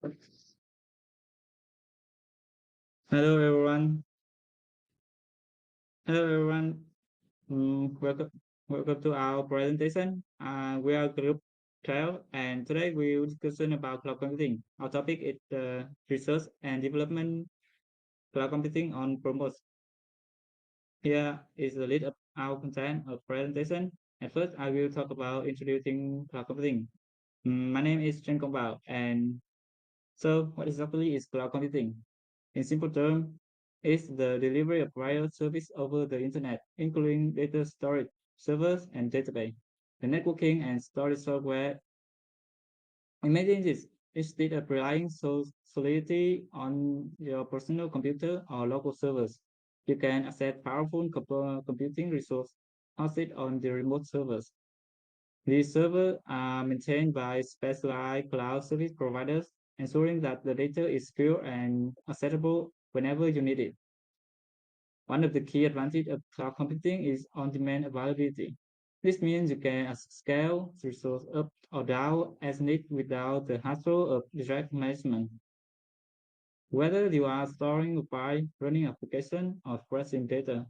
Hello everyone. Hello everyone. Welcome to our presentation. We are group 12 and today we will discuss about cloud computing. Our topic is research and development cloud computing on Promos. Here is the list of our content of presentation. At first, I will talk about introducing cloud computing. My name is Chen Kongbao, and so what exactly is cloud computing? In simple terms, it's the delivery of wireless service over the internet, including data storage, servers, and database. The networking and storage software. Imagine this: instead of relying solely on your personal computer or local servers, you can access powerful computing resources hosted on the remote servers. These servers are maintained by specialized cloud service providers, ensuring that the data is secure and accessible whenever you need it. One of the key advantages of cloud computing is on-demand availability. This means you can scale resource up or down as needed without the hassle of direct management. Whether you are storing a file, running application, or processing data,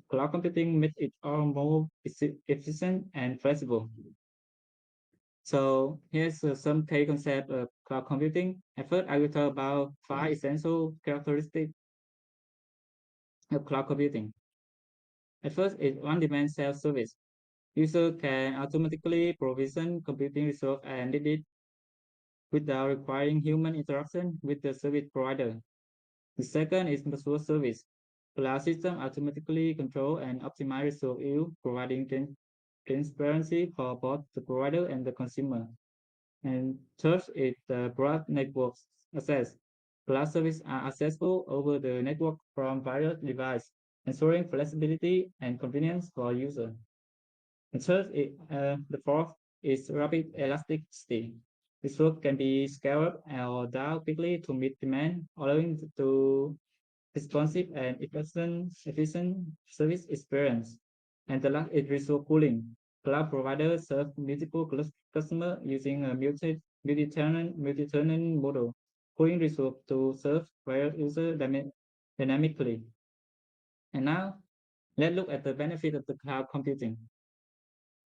cloud computing makes it all more efficient and flexible. So here's some key concepts of cloud computing. At first, I will talk about five essential characteristics of cloud computing. At first, it's on-demand self-service. User can automatically provision computing resource and edit it without requiring human interaction with the service provider. The second is mature service. Cloud system automatically control and optimize resource use, providing transparency for both the provider and the consumer. And third is the broad network access. Cloud services are accessible over the network from various devices, ensuring flexibility and convenience for users. And the fourth is rapid elasticity. This work can be scaled up or down quickly to meet demand, allowing to responsive and efficient service experience. And the last is resource pooling. Cloud providers serve multiple customers using a multi-tenant model, pooling resource to serve various users dynamically. And now, let's look at the benefit of the cloud computing.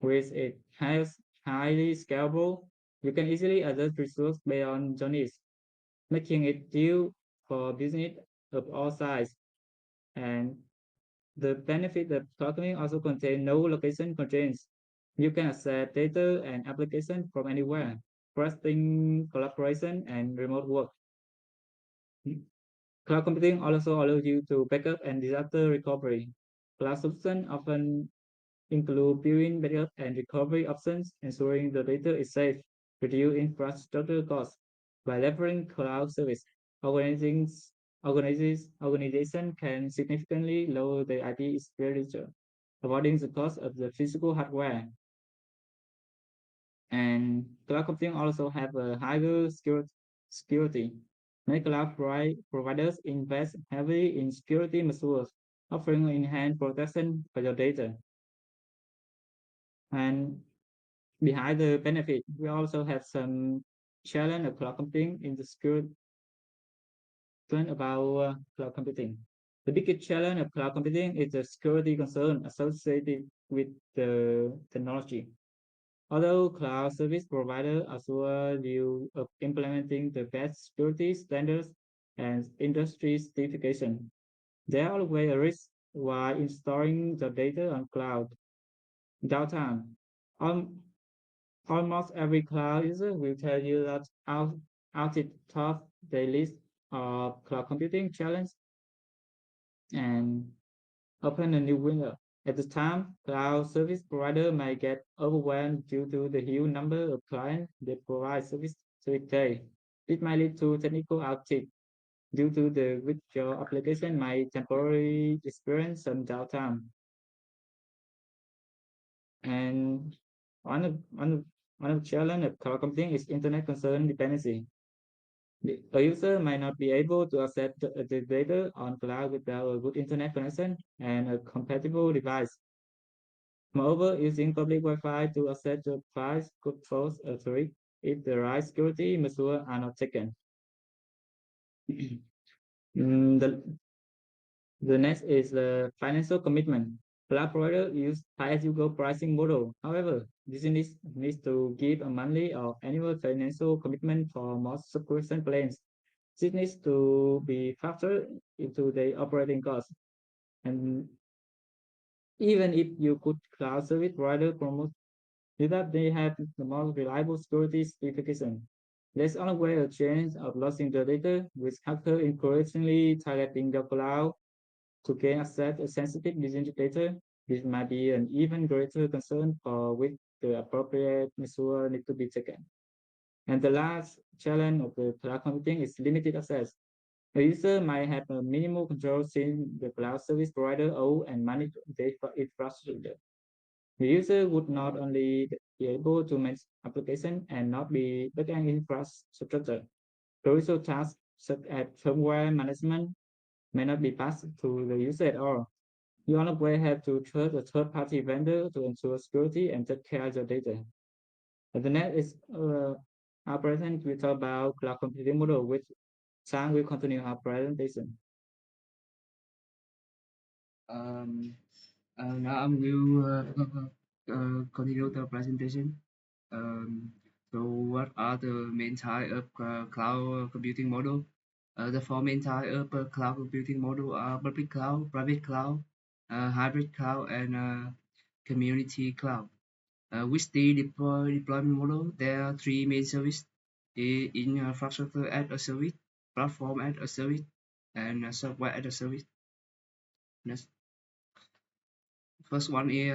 With it highly scalable, you can easily adjust resources based on your needs, making it due for business of all sizes. And the benefit of cloud computing also contain no location constraints. You can access data and application from anywhere, trusting collaboration and remote work. Cloud computing also allows you to backup and disaster recovery. Cloud solutions often include built-in backup and recovery options, ensuring the data is safe, reduce infrastructure costs. By leveraging cloud service, organization can significantly lower their IT expenditure, avoiding the cost of the physical hardware. And cloud computing also have a higher security. Many cloud providers invest heavily in security measures, offering enhanced protection for your data. And behind the benefit, we also have some challenge of cloud computing in the security about cloud computing. The biggest challenge of cloud computing is the security concern associated with the technology. Although cloud service providers assure you of implementing the best security standards and industry certification, there are always a risk while installing the data on cloud. Downtime. Um, Almost every cloud user will tell you that out it top their list of cloud computing challenge and open a new window. At the time, cloud service provider may get overwhelmed due to the huge number of clients they provide service to each day. It might lead to technical outage due to the which your application might temporarily experience some downtime. And one of the challenge of cloud computing is internet concern dependency. A user might not be able to access the data on cloud without a good internet connection and a compatible device. Moreover, using public Wi-Fi to access the files could pose a threat if the right security measures are not taken. The next is the financial commitment. Cloud provider use pay-as-you-go pricing model. However, needs to give a monthly or annual financial commitment for most subscription plans. This needs to be factored into the operating cost. And even if you could cloud service provider promote that they have the most reliable security certification. There's always a chance of losing the data, with hackers increasingly targeting the cloud to gain access to sensitive business data. This might be an even greater concern for which the appropriate measures need to be taken. And the last challenge of the cloud computing is limited access. A user might have a minimal control since the cloud service provider own and manage the infrastructure. The user would not only be able to manage application and not be backend infrastructure. Crucial tasks such as firmware management may not be passed to the user at all. You always have to trust a third-party vendor to ensure security and take care of your data. And the next is our present we talk about cloud computing model, which Sang will continue our presentation. Um, Now I will continue the presentation. Um, so what are the main type of cloud computing model? The four main type of cloud computing model are public cloud, private cloud, hybrid cloud, and community cloud. With the deployment model, there are three main services: in infrastructure as a service, platform as a service, and software as a service. Next. First one is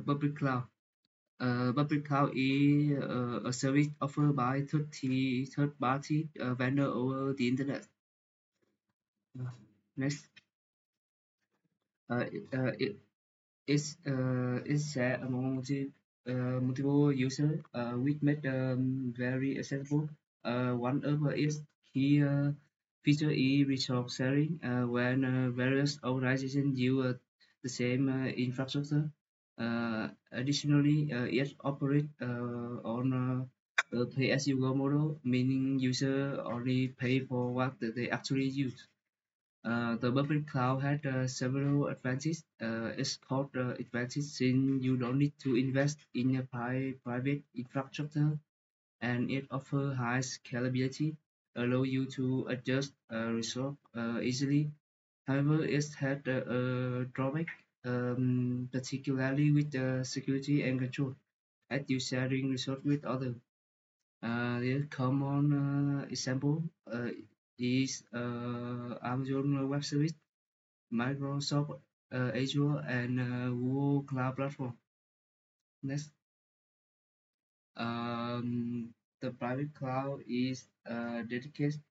public cloud. Public cloud is a service offered by third party vendor over the internet. Uh, Next, uh, it, uh, it, it's shared among multiple users, which make very accessible. One of its key feature is resource sharing, when various organizations use the same infrastructure. Additionally, it operates on a pay-as-you-go model, meaning user only pay for what they actually use. The public cloud had several advantages. It's called advantage since you don't need to invest in a private infrastructure, and it offers high scalability, allow you to adjust resource easily. However, it had a drawback, particularly with security and control, as you sharing resource with others. The common example is Amazon Web Service, Microsoft Azure, and Google Cloud Platform. Next, the private cloud is dedicated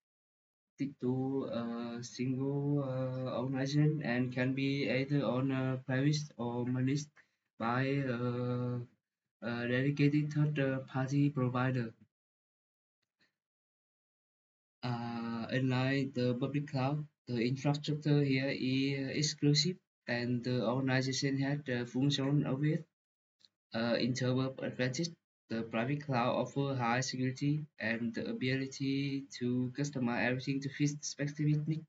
to a single organization and can be either on a private or managed by a dedicated third-party provider. Unlike the public cloud, the infrastructure here is exclusive and the organization has the function of it. In terms of advantage, the private cloud offers high security and the ability to customize everything to fit specific needs.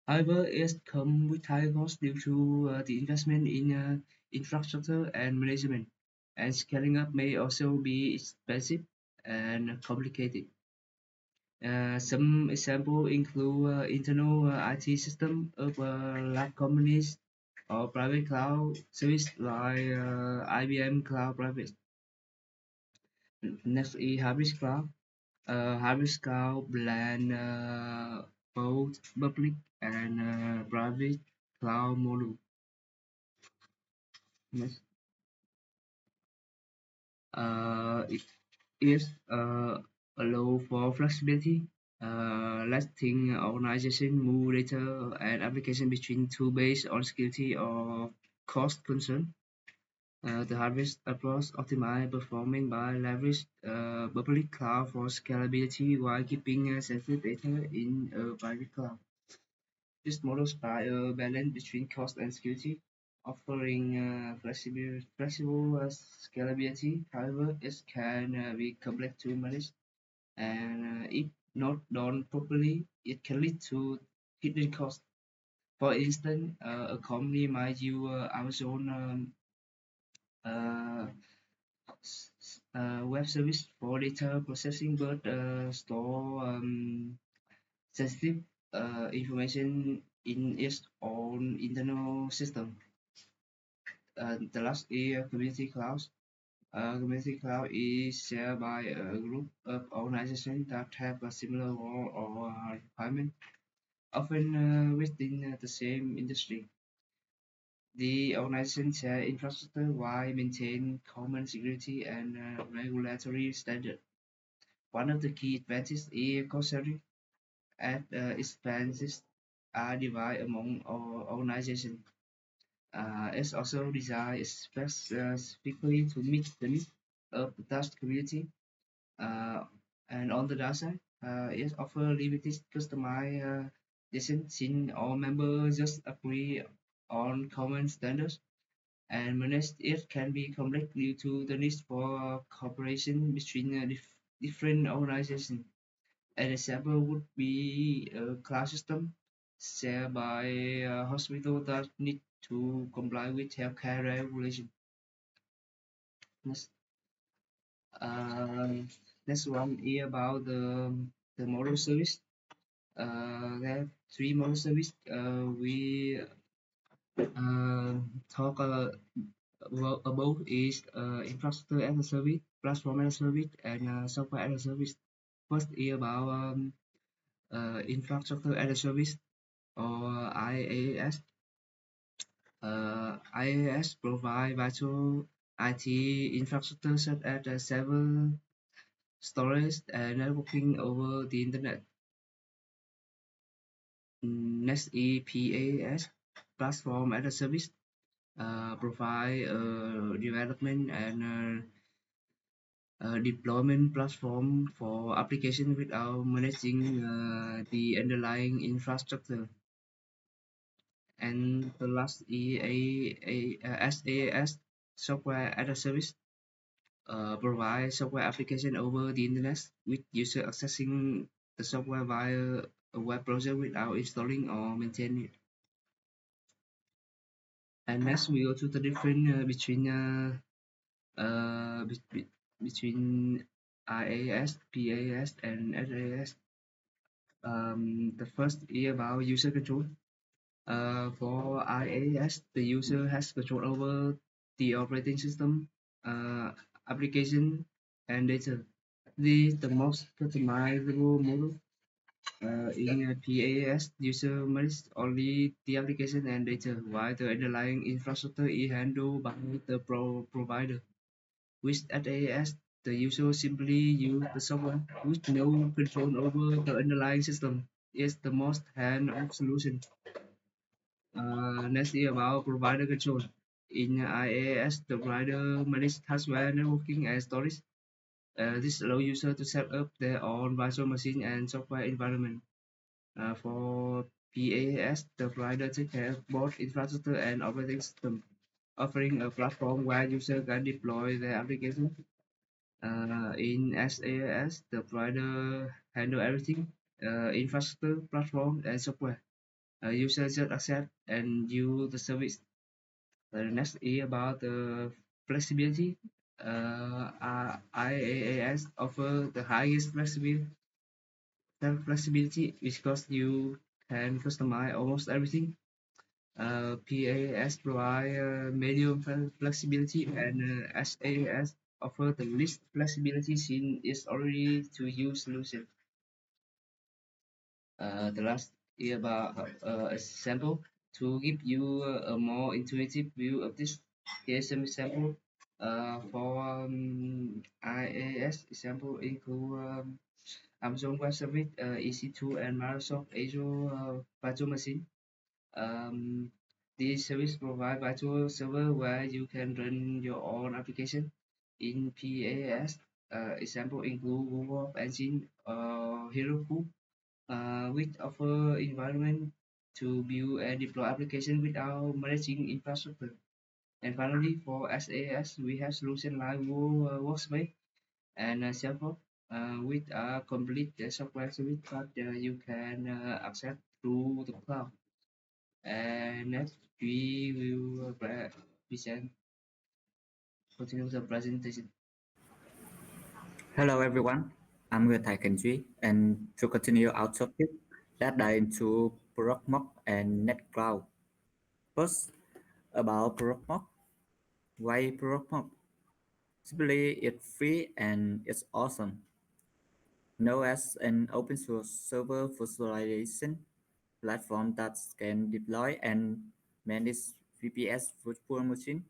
However, it comes with high costs due to the investment in infrastructure and management, and scaling up may also be expensive and complicated. Some examples include internal IT system of large companies or private cloud service like IBM Cloud Private. Next is hybrid cloud. Hybrid cloud blend both public and private cloud model. Next, it is allow for flexibility, letting organization move data and application between two based on security or cost concern. The harvest approach optimize performing by leverage public cloud for scalability while keeping sensitive data in a private cloud. This model strikes a balance between cost and security, offering flexible scalability. However, it can be complex to manage, and if not done properly, it can lead to hidden costs. For instance, a company might use Amazon uh, web service for data processing, but store sensitive information in its own internal system. The last is community cloud. Community cloud is shared by a group of organizations that have a similar role or requirement, often within the same industry. The organization share infrastructure while maintain common security and regulatory standards. One of the key advantages is cost sharing, as expenses are divided among all organizations. It's also designed specifically to meet the needs of the Dutch community. Uh, and on the other side, it offers limited customization since all members just agree on common standards. And manage it can be complex due to the need for cooperation between different organizations. An example would be a class system shared by a hospital that need to comply with healthcare regulations. Next, uh, next one is about the model service. There are three model service. We uh, talk above is infrastructure as a service, platform as a service, and software as a service. First is about infrastructure as a service or IaaS. IaaS provide virtual IT infrastructure such as server, storage, and networking over the internet. Next is PaaS, platform as a service, provide development and deployment platform for application without managing the underlying infrastructure. And the last is SaaS, software as a service, provide software application over the internet with user accessing the software via a web browser without installing or maintaining it. And next we go to the difference between IaaS, PaaS, and SaaS. The first is about user control. For IaaS, the user has control over the operating system, application, and data. This is the most customizable model. In a PaaS, user manages only the application and data, while the underlying infrastructure is handled by the provider. With SaaS, the user simply use the software with no control over the underlying system. It's the most hands-off solution. Next is about provider control. In IaaS, the provider manages hardware, networking, and storage. This allows users to set up their own virtual machine and software environment. For PaaS, the provider takes care of both infrastructure and operating system, offering a platform where users can deploy their application. In SaaS, the provider handle everything, infrastructure, platform, and software. Users just accept and use the service. The next is about the flexibility. IaaS offer the highest flexibility because you can customize almost everything. PaaS provide medium flexibility and SaaS offer the least flexibility since it's already to use solution. The last is about a sample to give you a more intuitive view of this. Here's some example. For IaaS example include Amazon Web Service, EC2, and Microsoft Azure virtual machine. Um, these services provide virtual server where you can run your own application. In PaaS, example include Google Engine or Heroku, which offer environment to build and deploy application without managing infrastructure. And finally, for SaaS, we have solutions like Google Workspace and Salesforce. with a complete software suite that you can access through the cloud. And next, we will present continue the presentation. Hello everyone, I'm your Thai Kenji, and to continue our topic, let's dive into Proc and NetCloud. First, about Proc, why Proc? Simply, it's free and it's awesome. Known as an open source server virtualization platform that can deploy and manage VPS virtual machine,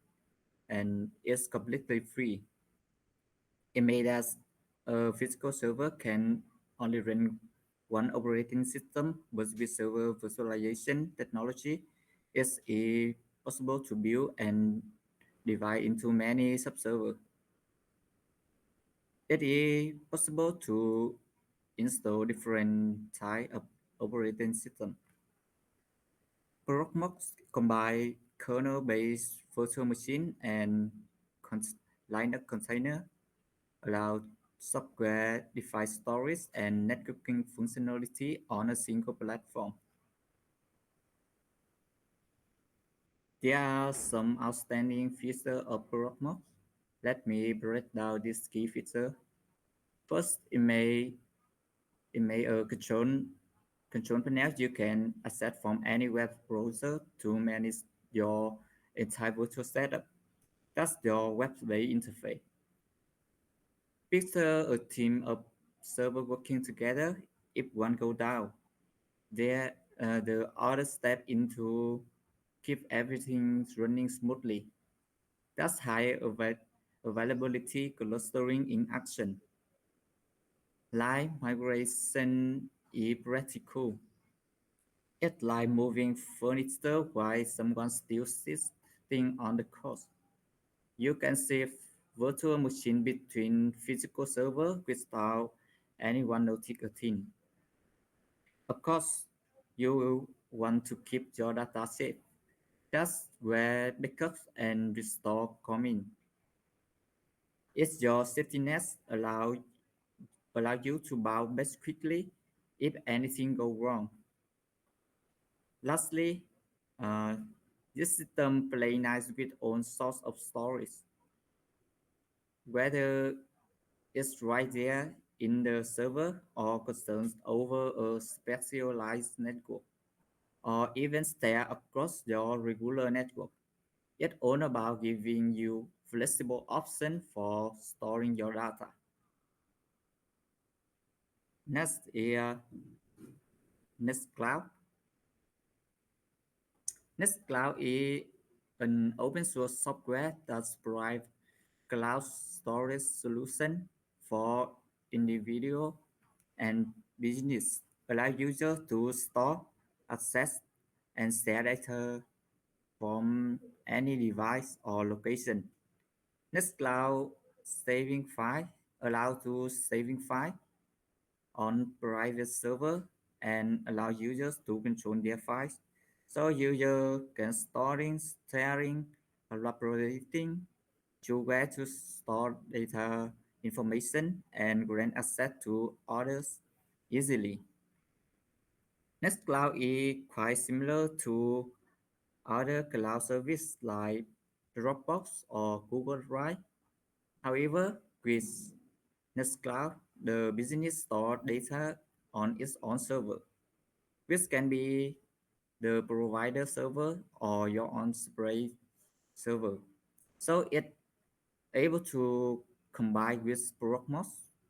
and it's completely free. It made as a physical server can only run one operating system, but with server virtualization technology, it's possible to build and divide into many subservers. It is possible to install different type of operating system. Proxmox combine kernel-based virtual machine and con- Linux container allow software-defined storage and networking functionality on a single platform. There are some outstanding features of Proxmox. Let me break down these key features. First, it may a control panel you can access from any web browser to manage your entire virtual setup. That's your web-based interface. Picture a team of servers working together. If one go down, the other step in to keep everything running smoothly. That's high availability clustering in action. Live migration is practical. It's like moving furniture while someone still sitting on the couch. You can shift virtual machine between physical server without anyone noticing a thing. Of course, you will want to keep your data safe. That's where backups and restore come in. It's your safety net allow you to bounce back quickly if anything goes wrong. Lastly, uh, this system play nice with own source of storage, whether it's right there in the server or concerns over a specialized network, or even stare across your regular network. It's all about giving you flexible option for storing your data. Next is Nextcloud. Nextcloud is an open source software that provides cloud storage solution for individual and business. Allow users to store, access, and share data from any device or location. Nextcloud saving file allow to saving file on private server and allow users to control their files. So user can storing, sharing, collaborating, choose where to store data information and grant access to others easily. Nextcloud is quite similar to other cloud services like Dropbox or Google Drive. However, with Nextcloud, the business store data on its own server, which can be the provider server or your own separate server. So it's able to combine with Proxmox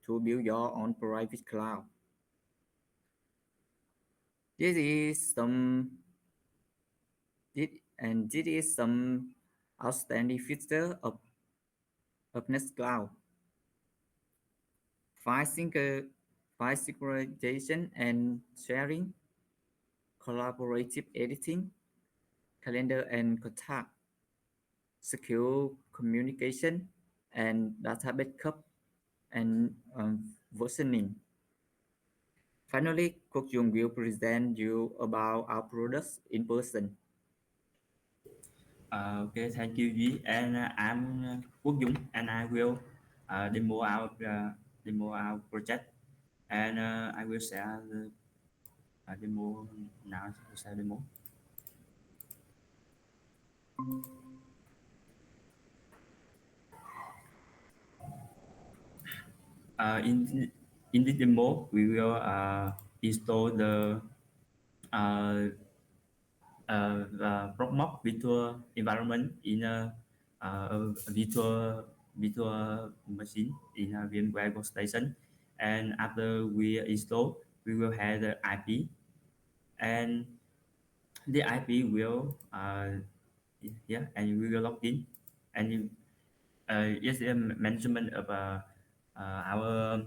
to build your own private cloud. This is some this is some outstanding feature of Nextcloud. File sync, file synchronization and sharing, collaborative editing, calendar and contact, secure communication, and data backup and versioning. Finally, Quốc Dung will present you about our products in person. Okay, thank you, Duy. And I'm Quốc Dũng, and I will demo our demo our project, and I will share the demo now. Share demo. In this demo, we will install uh, the Promote virtual environment in a virtual machine in a VMware workstation. And after we install, we will have the IP, and the IP will yeah, and we will log in, and yes, the management of our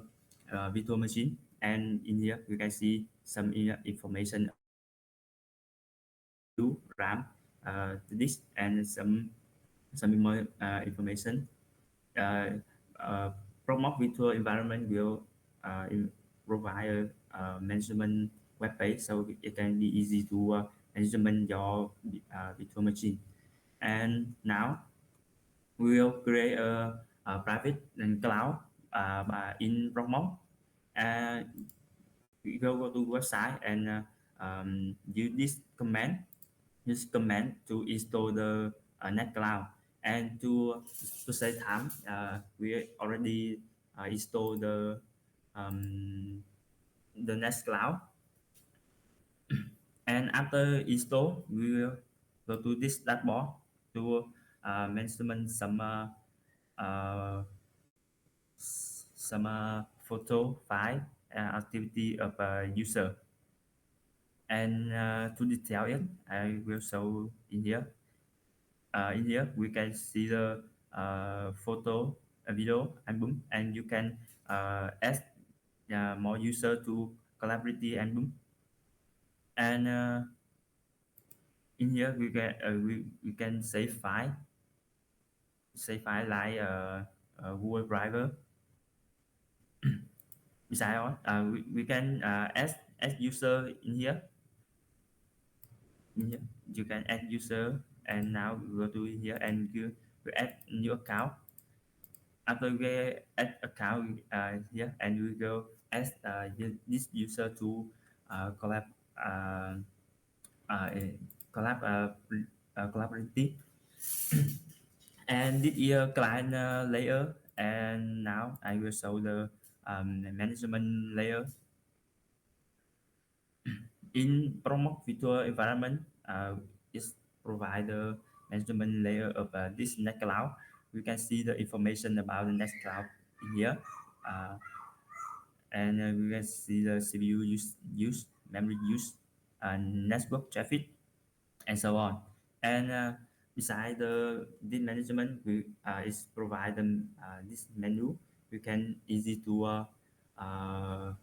virtual machine. And in here, you can see some information about CPU, RAM, disk, and some more information. Uh, uh, Promote virtual environment will provide a management web page, so it can be easy to management your virtual machine. And now we will create a private and cloud in Promote. And we go to website and use this command to install the net cloud. And to save time, we already install the net cloud. And after install, we will go to this dashboard to management uh, some photo file activity of a user. And to detail it, I will show in here. In here, we can see the photo, video album, and you can add more user to collaborative album. And in here, we can save file like Google Drive. Besides all, we can add user in here. In here, you can add user, and now we go to here and you add new account. After we add account here, and we go add this user to collab uh, uh, collab collaborative. And this here client layer. And now I will show the management layer. In Promote virtual environment, is provide the management layer of this net cloud. We can see the information about the net cloud in here. uh, and we can see the CPU use, memory use, network traffic, and so on. And beside this management, we is provide them this menu. We can easy to uh,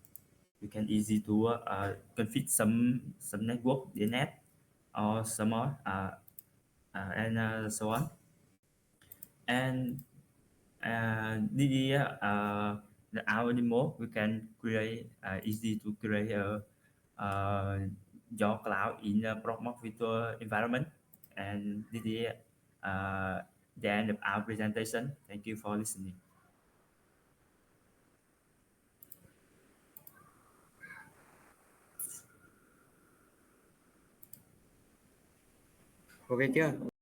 configure some network DNS or some more and so on. And the our demo, we can create easy to create uh, your cloud in a Promote virtual environment. And this is the end of our presentation. Thank you for listening. Ok chưa?